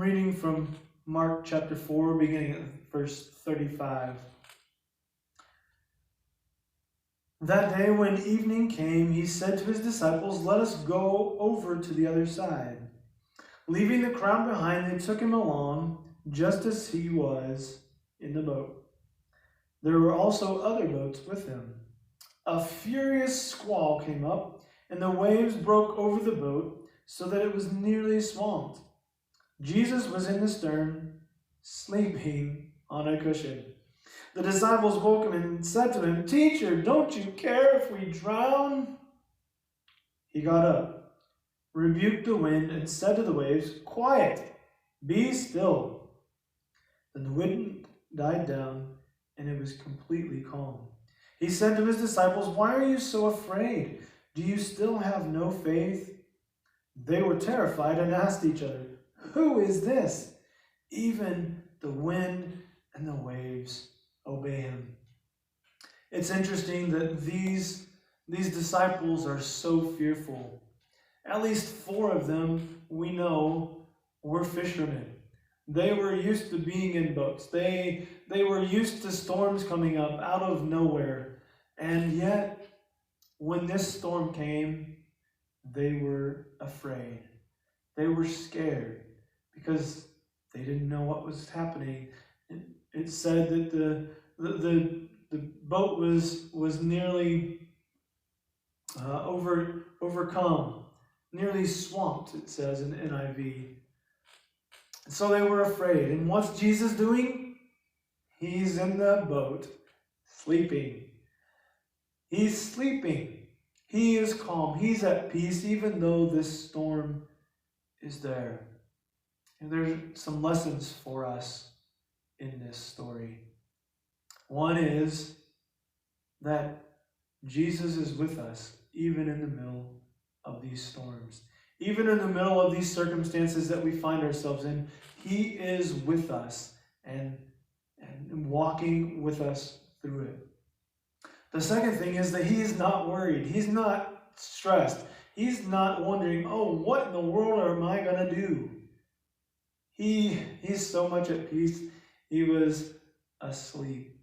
reading from Mark chapter 4, beginning at verse 35. That day when evening came, he said to his disciples, "Let us go over to the other side." Leaving the crowd behind, they took him along, just as he was in the boat. There were also other boats with him. A furious squall came up, and the waves broke over the boat, so that it was nearly swamped. Jesus was in the stern, sleeping on a cushion. The disciples woke him and said to him, "Teacher, don't you care if we drown?" He got up, rebuked the wind, and said to the waves, "Quiet, be still." Then the wind died down, and it was completely calm. He said to his disciples, "Why are you so afraid? Do you still have no faith?" They were terrified and asked each other, "Who is this? Even the wind and the waves obey him." It's interesting that these disciples are so fearful. At least 4 of them, we know, were fishermen. They were used to being in boats. They were used to storms coming up out of nowhere. And yet, when this storm came, they were afraid. They were scared because they didn't know what was happening. It said that the boat was nearly overcome, nearly swamped, it says in NIV. So they were afraid. And what's Jesus doing? He's in the boat, sleeping. He's sleeping. He is calm. He's at peace, even though this storm is there. And there's some lessons for us in this story. One is that Jesus is with us, even in the middle of these storms. Even in the middle of these circumstances that we find ourselves in, he is with us and walking with us through it. The second thing is that he is not worried. He's not stressed. He's not wondering, "Oh, what in the world am I going to do?" He's so much at peace. He was asleep.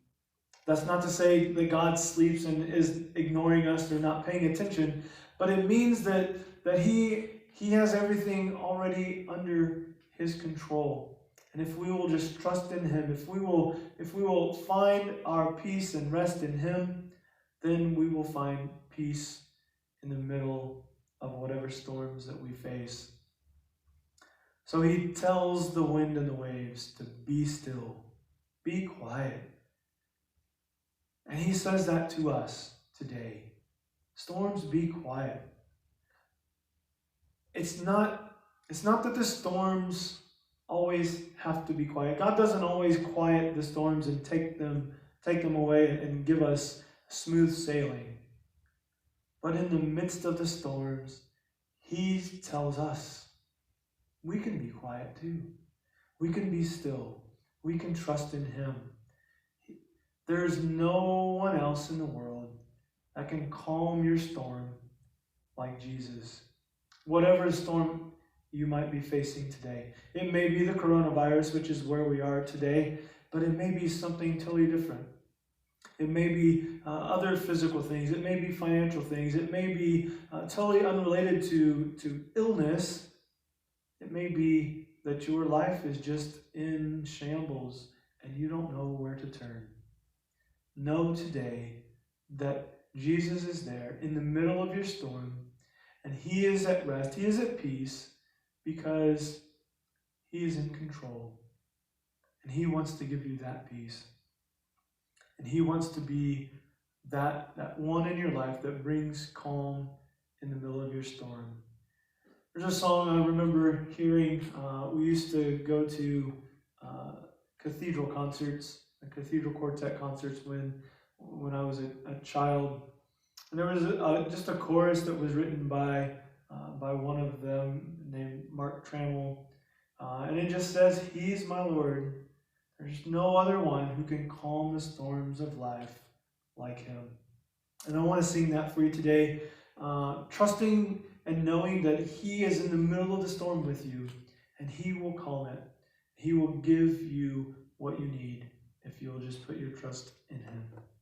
That's not to say that God sleeps and is ignoring us or not paying attention, but it means that he has everything already under his control. And if we will just trust in him, if we will find our peace and rest in him, then we will find peace in the middle of whatever storms that we face. So he tells the wind and the waves to be still, be quiet. And he says that to us today. Storms, be quiet. It's not that the storms always have to be quiet. God doesn't always quiet the storms and take them away and give us smooth sailing. But in the midst of the storms, he tells us we can be quiet too. We can be still. We can trust in him. There's no one else in the world that can calm your storm like Jesus. Whatever storm you might be facing today. It may be the coronavirus, which is where we are today, but it may be something totally different. It may be other physical things. It may be financial things. It may be totally unrelated to illness. It may be that your life is just in shambles and you don't know where to turn. Know today that Jesus is there in the middle of your storm, and he is at rest. He is at peace because he is in control. And he wants to give you that peace. And he wants to be that one in your life that brings calm in the middle of your storm. There's a song I remember hearing. We used to go to cathedral concerts, cathedral quartet concerts when I was a child. And there was just a chorus that was written by one of them named Mark Trammell. And it just says, "He's my Lord. There's no other one who can calm the storms of life like him." And I want to sing that for you today, trusting and knowing that he is in the middle of the storm with you, and he will calm it. He will give you what you need if you'll just put your trust in Him.